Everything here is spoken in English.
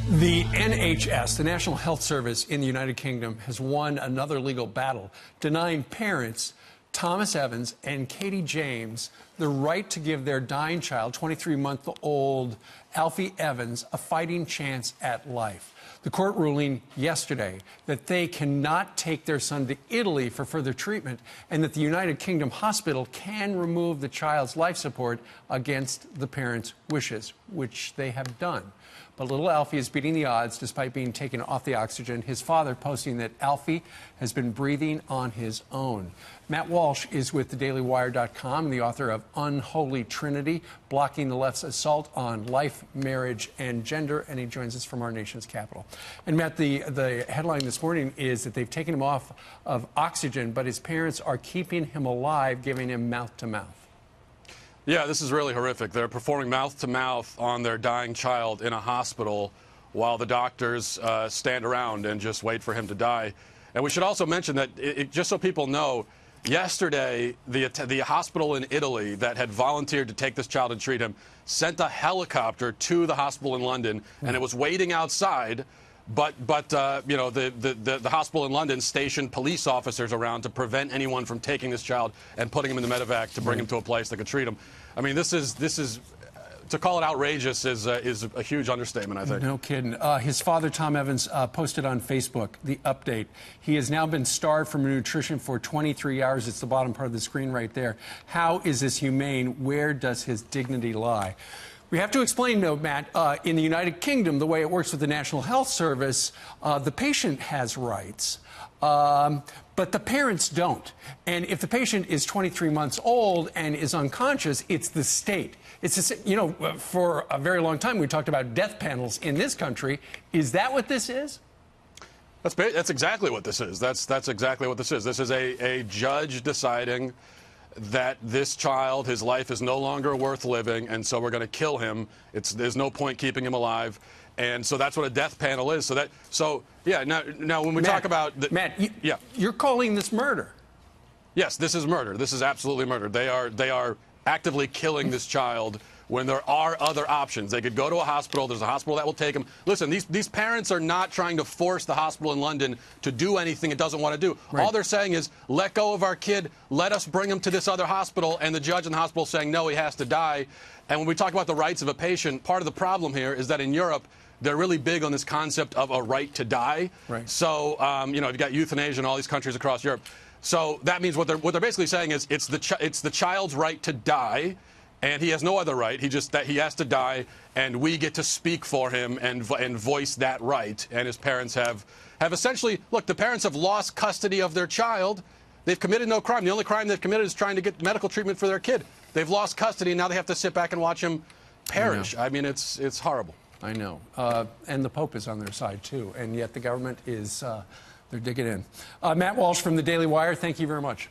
The NHS, the National Health Service in the United Kingdom, has won another legal battle, denying parents Thomas Evans and Katie James the right to give their dying child, 23-month-old Alfie Evans, a fighting chance at life. The court ruling yesterday that they cannot take their son to Italy for further treatment and that the United Kingdom hospital can remove the child's life support against the parents' wishes, which they have done. But little Alfie is beating the odds despite being taken off the oxygen. His father posting that Alfie has been breathing on his own. Matt Walsh is with thedailywire.com and the author of Unholy Trinity, Blocking the Left's Assault on Life, Marriage, and Gender, and he joins us from our nation's capital. And Matt, the headline this morning is that they've taken him off of oxygen, but his parents are keeping him alive, giving him mouth-to-mouth. Yeah, this is really horrific. They're performing mouth-to-mouth on their dying child in a hospital while the doctors stand around and just wait for him to die. And we should also mention that, just so people know, yesterday, the hospital in Italy that had volunteered to take this child and treat him sent a helicopter to the hospital in London, and it was waiting outside. But you know, the hospital in London stationed police officers around to prevent anyone from taking this child and putting him in the medevac to bring him to a place that could treat him. I mean, this is to call it outrageous is a huge understatement, I think. No kidding. His father, Tom Evans, posted on Facebook the update. He has now been starved from nutrition for 23 hours. It's the bottom part of the screen right there. How is this humane? Where does his dignity lie? We have to explain, though, Matt, in the United Kingdom, the way it works with the National Health Service, the patient has rights, but the parents don't. And if the patient is 23 months old and is unconscious, it's the state. It's, you know, for a very long time, we talked about death panels in this country. Is that what this is? That's exactly what this is. That's exactly what this is. This is a judge deciding that this child, his life is no longer worth living, and so we're going to kill him. There's no point keeping him alive, and so that's what a death panel is. So yeah. Now when we talk about Matt, you're calling this murder? Yes, this is murder. This is absolutely murder. They are actively killing this child when there are other options. They could go to a hospital. There's a hospital that will take them. Listen, these parents are not trying to force the hospital in London to do anything it doesn't want to do. Right. All they're saying is, let go of our kid, let us bring him to this other hospital, and the judge in the hospital is saying, no, he has to die. And when we talk about the rights of a patient, part of the problem here is that in Europe, they're really big on this concept of a right to die. Right. So, you know, you've got euthanasia in all these countries across Europe. So that means what they're basically saying is it's the child's right to die, and he has no other right. That he has to die, and we get to speak for him and voice that right. And his parents have essentially, look, the parents have lost custody of their child. They've committed no crime. The only crime they've committed is trying to get medical treatment for their kid. They've lost custody, and now they have to sit back and watch him perish. I mean, it's horrible. I know. And the Pope is on their side, too. And yet the government is, they're digging in. Matt Walsh from The Daily Wire, thank you very much.